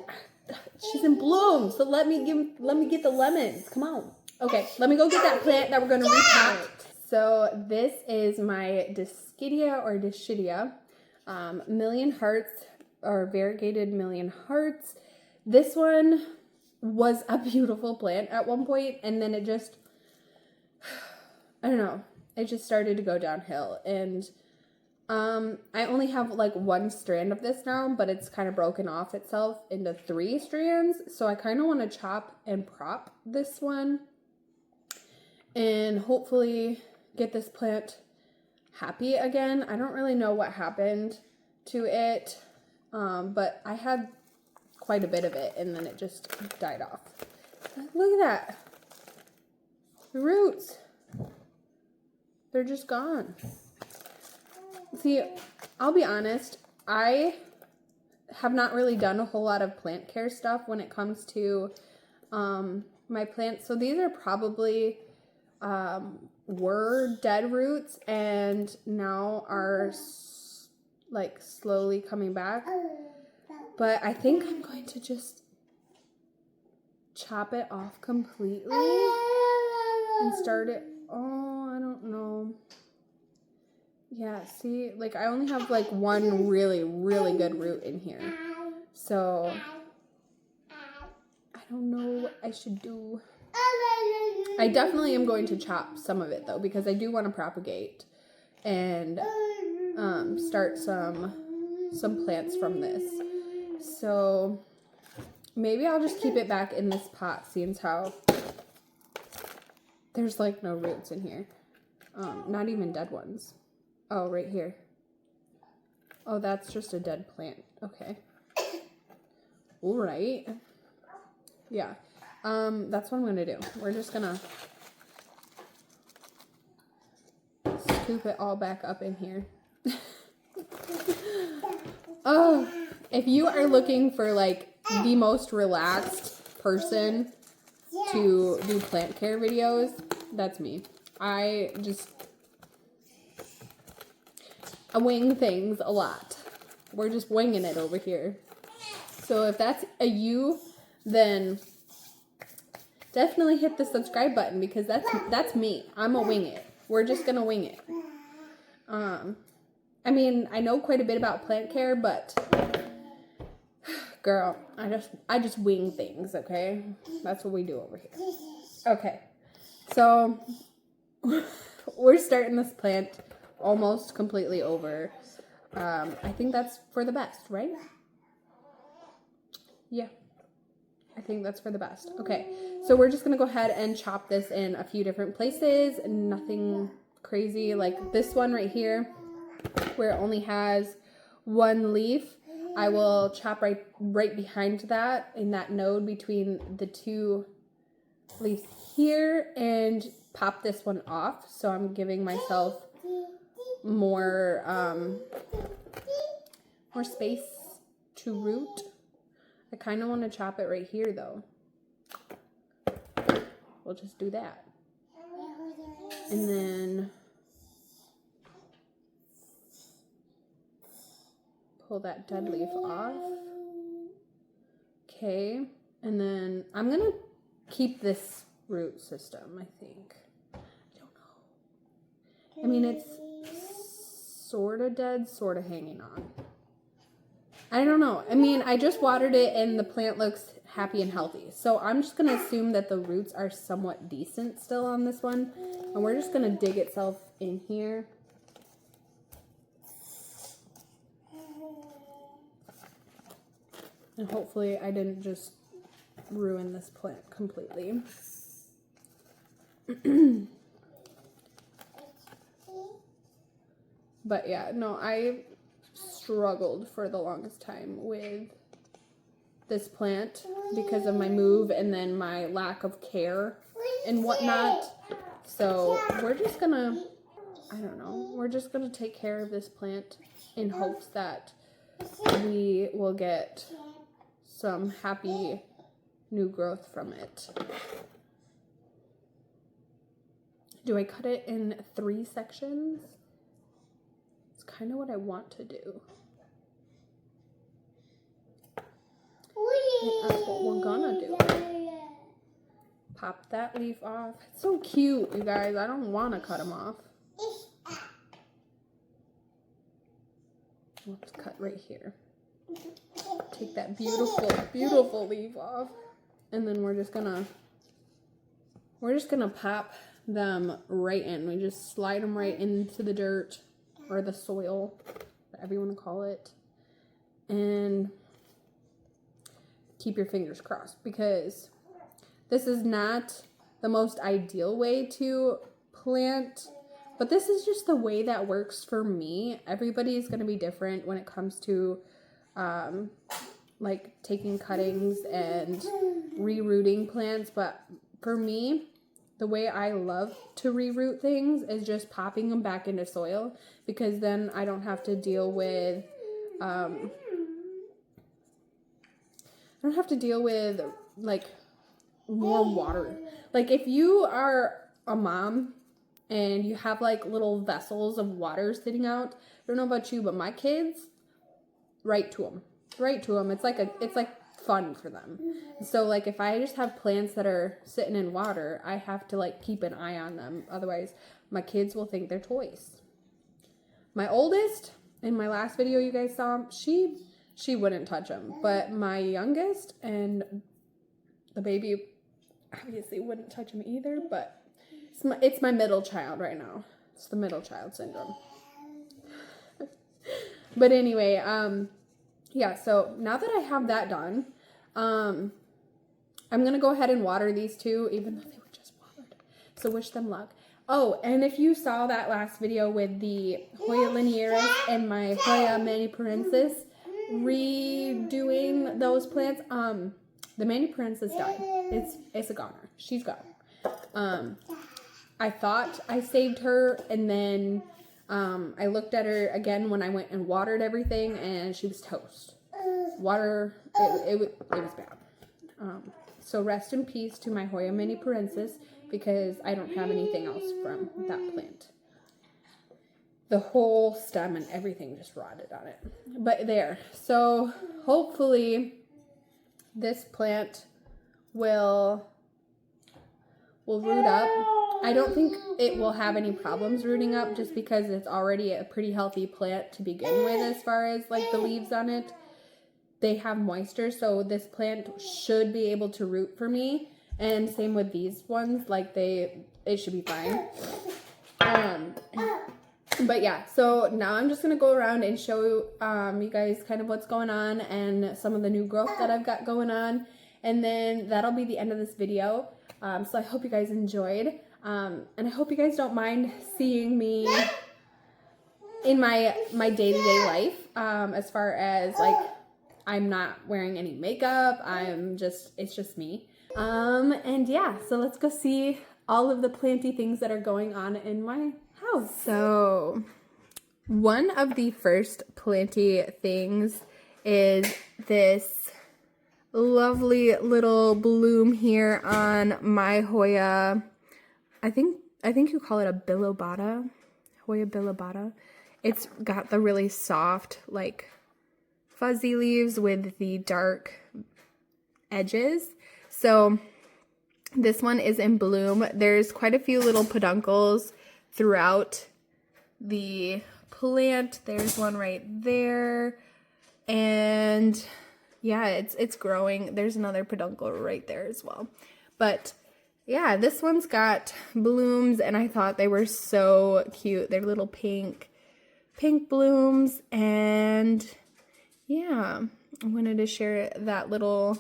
she's in bloom, so let me get the lemons. Come on. Okay, let me go get that plant that we're going to repot. So this is my Dischidia, Million Hearts, or variegated Million Hearts. This one was a beautiful plant at one point, and then it just, I don't know, it just started to go downhill. And I only have like one strand of this now, but it's kind of broken off itself into 3 strands. So I kind of want to chop and prop this one and hopefully get this plant happy again. I don't really know what happened to it, but I had quite a bit of it and then it just died off. Look at that. The roots. They're just gone. See, I'll be honest, I have not really done a whole lot of plant care stuff when it comes to my plants. So these are probably were dead roots and now are like slowly coming back. But I think I'm going to just chop it off completely and start it. Oh, I don't know. Yeah, see, like I only have like one really, really good root in here. So I don't know what I should do. I definitely am going to chop some of it though, because I do want to propagate and start some plants from this. So maybe I'll just keep it back in this pot, seeing how there's like no roots in here. Not even dead ones. Oh, right here. Oh, that's just a dead plant. Okay. All right. Yeah. That's what I'm going to do. We're just going to scoop it all back up in here. Oh, if you are looking for like the most relaxed person to do plant care videos, that's me. I wing things a lot. We're just winging it over here. So if that's a you, then definitely hit the subscribe button because that's me. I'm a wing it. We're just gonna wing it. I mean, I know quite a bit about plant care, but girl, I just wing things, okay? That's what we do over here. Okay. So we're starting this plant almost completely over. I think that's for the best, right? Yeah. I think that's for the best. Okay. So we're just going to go ahead and chop this in a few different places. Nothing crazy. Like this one right here, where it only has one leaf, I will chop right behind that, in that node between the 2 leaves here, and pop this one off. So I'm giving myself more space to root. I kind of want to chop it right here though. We'll just do that. And then pull that dead leaf off. Okay. And then I'm going to keep this root system, I think. I don't know. I mean, it's sort of dead, sort of hanging on. I don't know. I mean, I just watered it and the plant looks happy and healthy. So I'm just going to assume that the roots are somewhat decent still on this one. And we're just going to dig itself in here. And hopefully I didn't just ruin this plant completely. But yeah, no, I struggled for the longest time with this plant because of my move and then my lack of care and whatnot. So we're just gonna, I don't know, we're just gonna take care of this plant in hopes that we will get some happy new growth from it. Do I cut it in 3 sections? It's kind of what I want to do. That's what we're gonna do. Pop that leaf off. It's so cute, you guys. I don't want to cut them off. Let's cut right here. Take that beautiful, beautiful leaf off. And then we're just gonna pop them right in. We just slide them right into the dirt or the soil, whatever you want to call it. And keep your fingers crossed because this is not the most ideal way to plant, but this is just the way that works for me. Everybody is going to be different when it comes to like taking cuttings and rerooting plants, but for me, the way I love to reroot things is just popping them back into soil because then I don't have to deal with like more water. Like if you are a mom and you have like little vessels of water sitting out, I don't know about you, but my kids, right to them. It's like fun for them. So like if I just have plants that are sitting in water, I have to like keep an eye on them. Otherwise my kids will think they're toys. My oldest, in my last video you guys saw, she wouldn't touch them, but my youngest and the baby obviously wouldn't touch them either, but it's my middle child right now. It's the middle child syndrome. But anyway, yeah, so now that I have that done, I'm going to go ahead and water these two, even though they were just watered. So wish them luck. Oh, and if you saw that last video with the Hoya linearis and my Hoya maniparensis, redoing those plants, the maniparensis died. It's a goner. She's gone. I thought I saved her, and then I looked at her again when I went and watered everything, and she was toast. Water, it was bad. So rest in peace to my Hoya maniparensis because I don't have anything else from that plant. The whole stem and everything just rotted on it. But there. So hopefully this plant will root up. I don't think it will have any problems rooting up just because it's already a pretty healthy plant to begin with as far as like the leaves on it. They have moisture, so this plant should be able to root for me. And same with these ones, like it should be fine. But yeah, so now I'm just going to go around and show you guys kind of what's going on and some of the new growth that I've got going on. And then that'll be the end of this video. So I hope you guys enjoyed. And I hope you guys don't mind seeing me in my day-to-day life. As far as like, I'm not wearing any makeup. It's just me. And yeah, so let's go see all of the planty things that are going on in my house. So one of the first planty things is this lovely little bloom here on my Hoya. I think you call it a bilobata, Hoya bilobata. It's got the really soft, like fuzzy leaves with the dark edges. So this one is in bloom. There's quite a few little peduncles throughout the plant. There's one right there. And yeah, it's growing. There's another peduncle right there as well. But yeah, this one's got blooms and I thought they were so cute. They're little pink blooms, and yeah, I wanted to share that little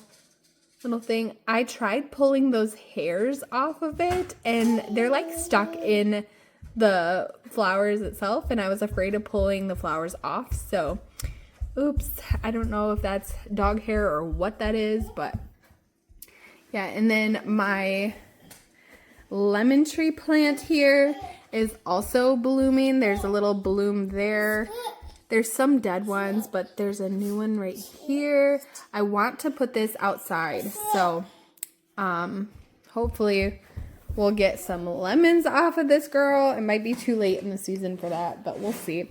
thing. I tried pulling those hairs off of it and they're like stuck in the flowers itself, and I was afraid of pulling the flowers off. So, oops, I don't know if that's dog hair or what that is, but yeah. And then my lemon tree plant here is also blooming. There's a little bloom there. There's some dead ones, but there's a new one right here. I want to put this outside, so hopefully we'll get some lemons off of this girl. It might be too late in the season for that, but we'll see.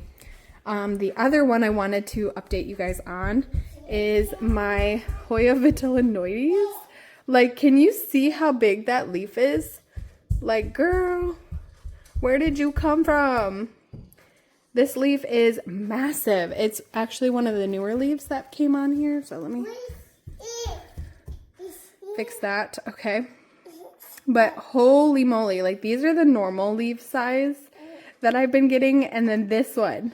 The other one I wanted to update you guys on is my Hoya vitellinoides. Like, can you see how big that leaf is? Like, girl, where did you come from? This leaf is massive. It's actually one of the newer leaves that came on here. So let me fix that. Okay. But holy moly, like these are the normal leaf size that I've been getting. And then this one.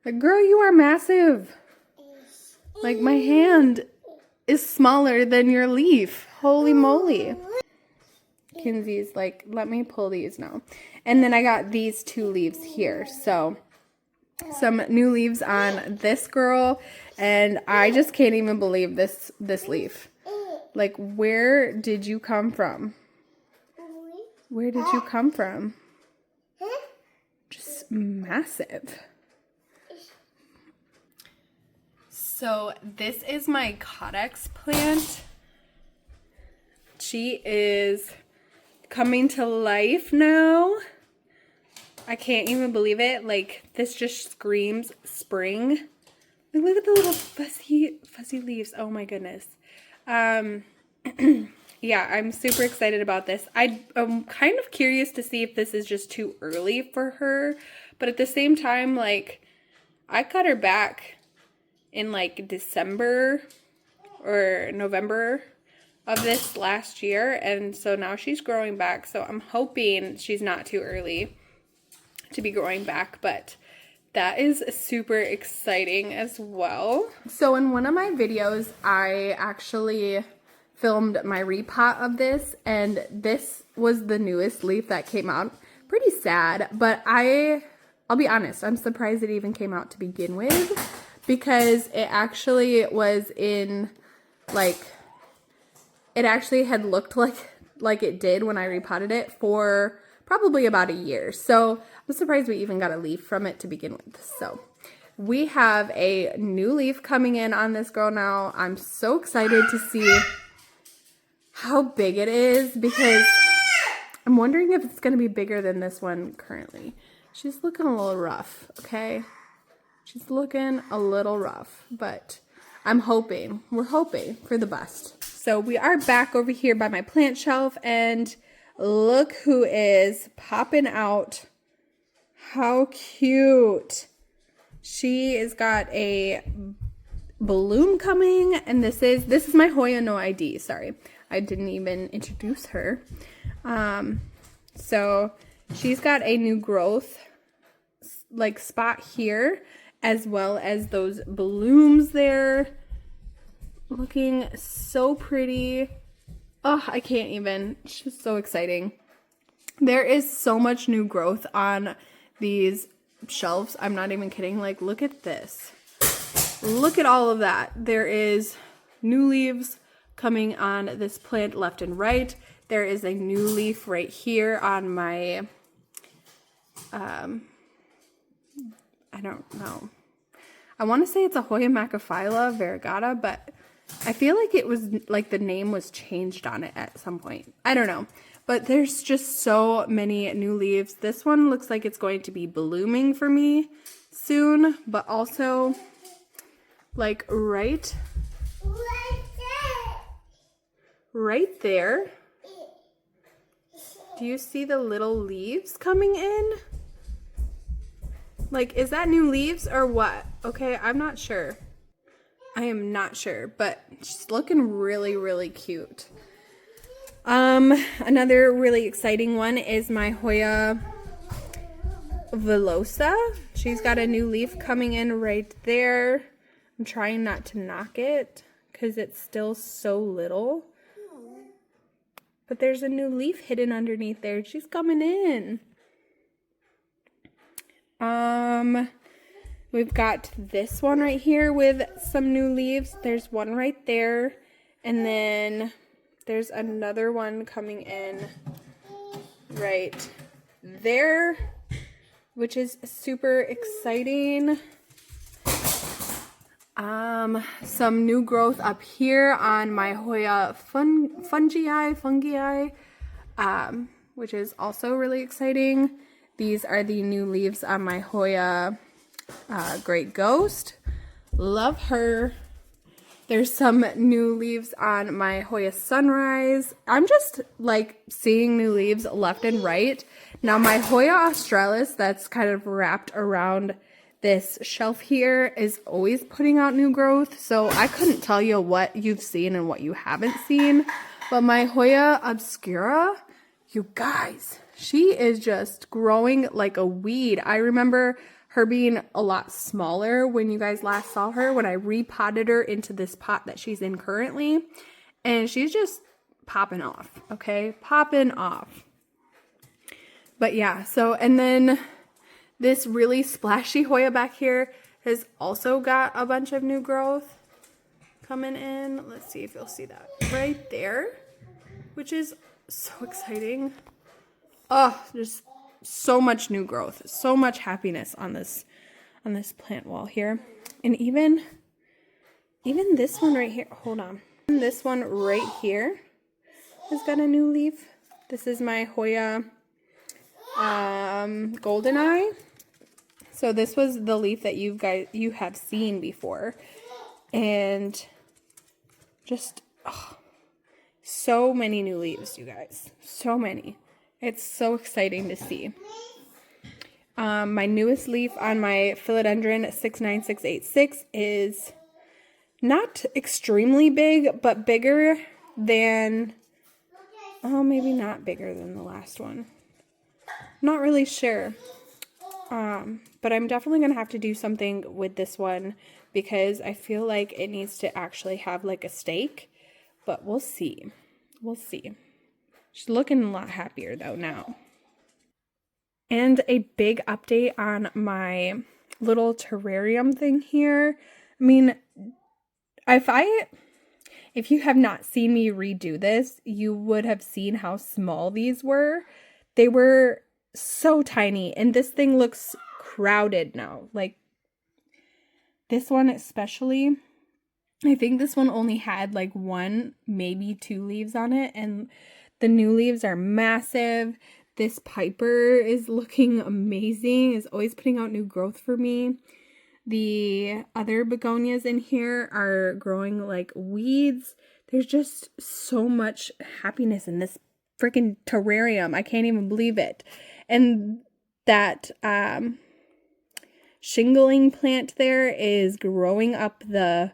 Like, girl, you are massive. Like, my hand is smaller than your leaf. Holy moly. Kinsey's like, let me pull these now. And then I got these two leaves here. So some new leaves on this girl, and I just can't even believe this leaf. Like, where did you come from? Where did you come from? Just massive. So this is my Codex plant. She is coming to life now. I can't even believe it. Like, this just screams spring. Like, look at the little fuzzy leaves. Oh my goodness. Yeah, I'm super excited about this. I'm kind of curious to see if this is just too early for her, but at the same time, like, I cut her back in like December or November of this last year, and so now she's growing back. So I'm hoping she's not too early to be growing back, but that is super exciting as well. So in one of my videos, I actually filmed my repot of this, and this was the newest leaf that came out. Pretty sad, but I'll be honest, I'm surprised it even came out to begin with, because it actually was in, like, it actually had looked like it did when I repotted it for probably about a year. So I'm surprised we even got a leaf from it to begin with. So we have a new leaf coming in on this girl now. I'm so excited to see how big it is, because I'm wondering if it's going to be bigger than this one currently. She's looking a little rough, okay? She's looking a little rough, but we're hoping for the best. So we are back over here by my plant shelf, and look who is popping out. How cute. She has got a bloom coming, and this is my Hoya no ID. Sorry, I didn't even introduce her. So she's got a new growth like spot here, as well as those blooms there. Looking so pretty. Oh, I can't even. It's just so exciting. There is so much new growth on these shelves. I'm not even kidding. Like, look at this. Look at all of that. There is new leaves coming on this plant left and right. There is a new leaf right here on my, I don't know. I want to say it's a Hoya macrophylla variegata, but I feel like it was, like, the name was changed on it at some point. I don't know. But there's just so many new leaves. This one looks like it's going to be blooming for me soon, but also, like, right there. Do you see the little leaves coming in? Like, is that new leaves or what? Okay, I'm not sure. I am not sure, but she's looking really, really cute. Another really exciting one is my Hoya Velosa. She's got a new leaf coming in right there. I'm trying not to knock it because it's still so little. But there's a new leaf hidden underneath there. She's coming in. We've got this one right here with some new leaves. There's one right there. And then there's another one coming in right there, which is super exciting. Some new growth up here on my Hoya fungi, which is also really exciting. These are the new leaves on my Hoya Great Ghost. Love her. There's some new leaves on my Hoya Sunrise. I'm just like seeing new leaves left and right. Now my Hoya Australis that's kind of wrapped around this shelf here is always putting out new growth. So I couldn't tell you what you've seen and what you haven't seen. But my Hoya Obscura, you guys, she is just growing like a weed. I remember her being a lot smaller when you guys last saw her, when I repotted her into this pot that she's in currently. And she's just popping off, okay? Popping off. But yeah, so, and then this really splashy Hoya back here has also got a bunch of new growth coming in. Let's see if you'll see that right there, which is so exciting. Oh, just so much new growth, so much happiness on this plant wall here. And even this one right here, hold on. This one right here has got a new leaf. This is my Hoya Goldeneye. So this was the leaf that you have seen before. And just so many new leaves, you guys. So many. It's so exciting to see. My newest leaf on my Philodendron 69686 is not extremely big, but bigger than, maybe not bigger than the last one. Not really sure. But I'm definitely going to have to do something with this one because I feel like it needs to actually have like a stake, but we'll see. We'll see. She's looking a lot happier though now. And a big update on my little terrarium thing here. I mean, if you have not seen me redo this, you would have seen how small these were. They were so tiny, and this thing looks crowded now. Like this one especially, I think this one only had like 1, maybe 2 leaves on it, and the new leaves are massive. This Piper is looking amazing, is always putting out new growth for me. The other begonias in here are growing like weeds. There's just so much happiness in this freaking terrarium. I can't even believe it. And that shingling plant there is growing up the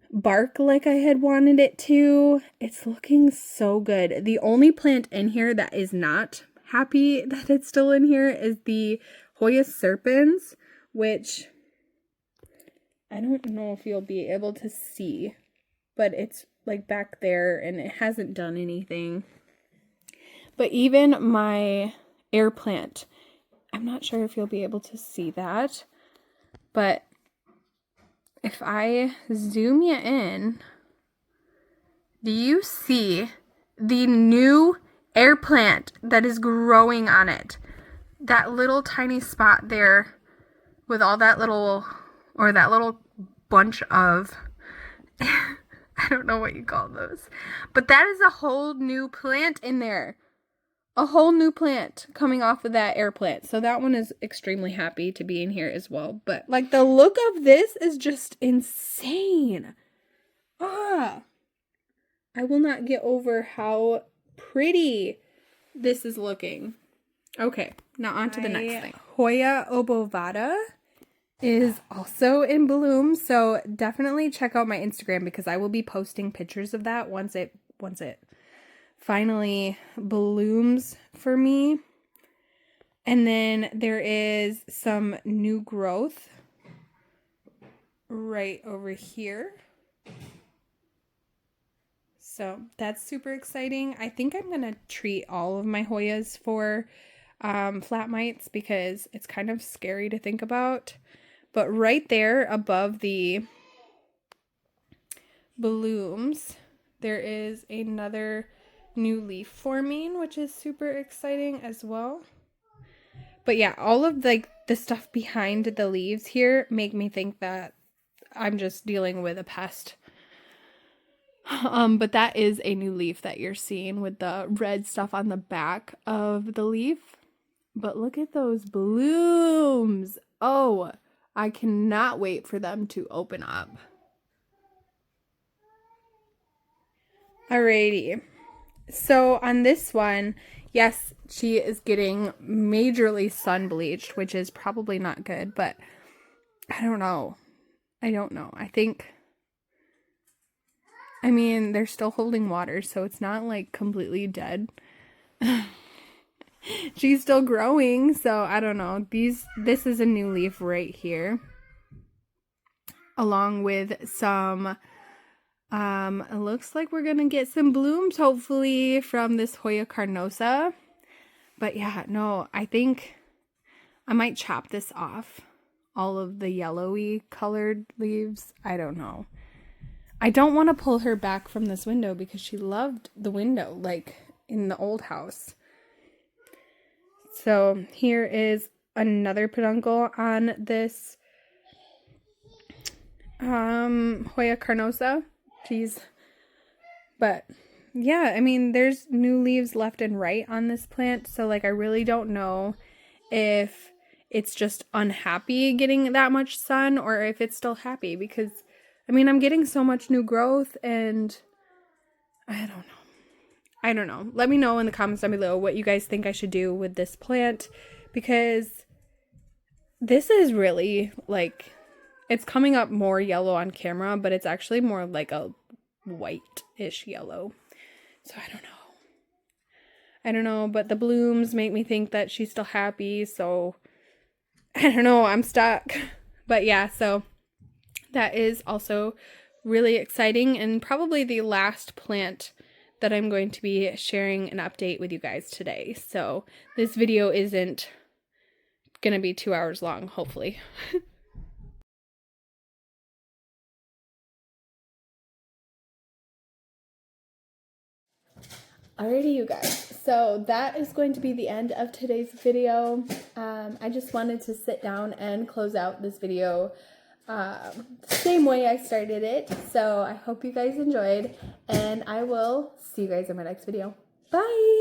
bark like I had wanted it to. It's looking so good. The only plant in here that is not happy that it's still in here is the Hoya serpens, which I don't know if you'll be able to see, but it's like back there and it hasn't done anything. But even my air plant, I'm not sure if you'll be able to see that, but if I zoom you in, do you see the new air plant that is growing on it? That little tiny spot there with all that little, or that little bunch of, I don't know what you call those, but that is a whole new plant in there. A whole new plant coming off of that air plant. So that one is extremely happy to be in here as well. But like the look of this is just insane. I will not get over how pretty this is looking. Okay, now on to the next thing. Hoya obovata is also in bloom. So definitely check out my Instagram because I will be posting pictures of that once it finally blooms for me. And then there is some new growth right over here. So that's super exciting. I think I'm going to treat all of my Hoyas for flat mites because it's kind of scary to think about. But right there above the blooms, there is another new leaf forming, which is super exciting as well. But yeah, all of like the stuff behind the leaves here make me think that I'm just dealing with a pest. But that is a new leaf that you're seeing with the red stuff on the back of the leaf. But look at those blooms. Oh, I cannot wait for them to open up. Alrighty. So on this one, yes, she is getting majorly sun bleached, which is probably not good, but I don't know. I mean, they're still holding water, so it's not like completely dead. She's still growing, so I don't know. This is a new leaf right here. Along with some, it looks like we're gonna get some blooms, hopefully, from this Hoya carnosa. But yeah, no, I think I might chop this off. All of the yellowy colored leaves. I don't know. I don't want to pull her back from this window because she loved the window, like in the old house. So here is another peduncle on this Hoya carnosa. Jeez. But yeah, I mean, there's new leaves left and right on this plant. So like, I really don't know if it's just unhappy getting that much sun or if it's still happy because I mean, I'm getting so much new growth and I don't know. Let me know in the comments down below what you guys think I should do with this plant because this is really like, it's coming up more yellow on camera, but it's actually more like a white-ish yellow. So I don't know, but the blooms make me think that she's still happy. So I don't know, I'm stuck. But yeah, so that is also really exciting and probably the last plant that I'm going to be sharing an update with you guys today. So this video isn't going to be 2 hours long, hopefully. Alrighty, you guys. So that is going to be the end of today's video. I just wanted to sit down and close out this video the same way I started it. So I hope you guys enjoyed, and I will see you guys in my next video. Bye!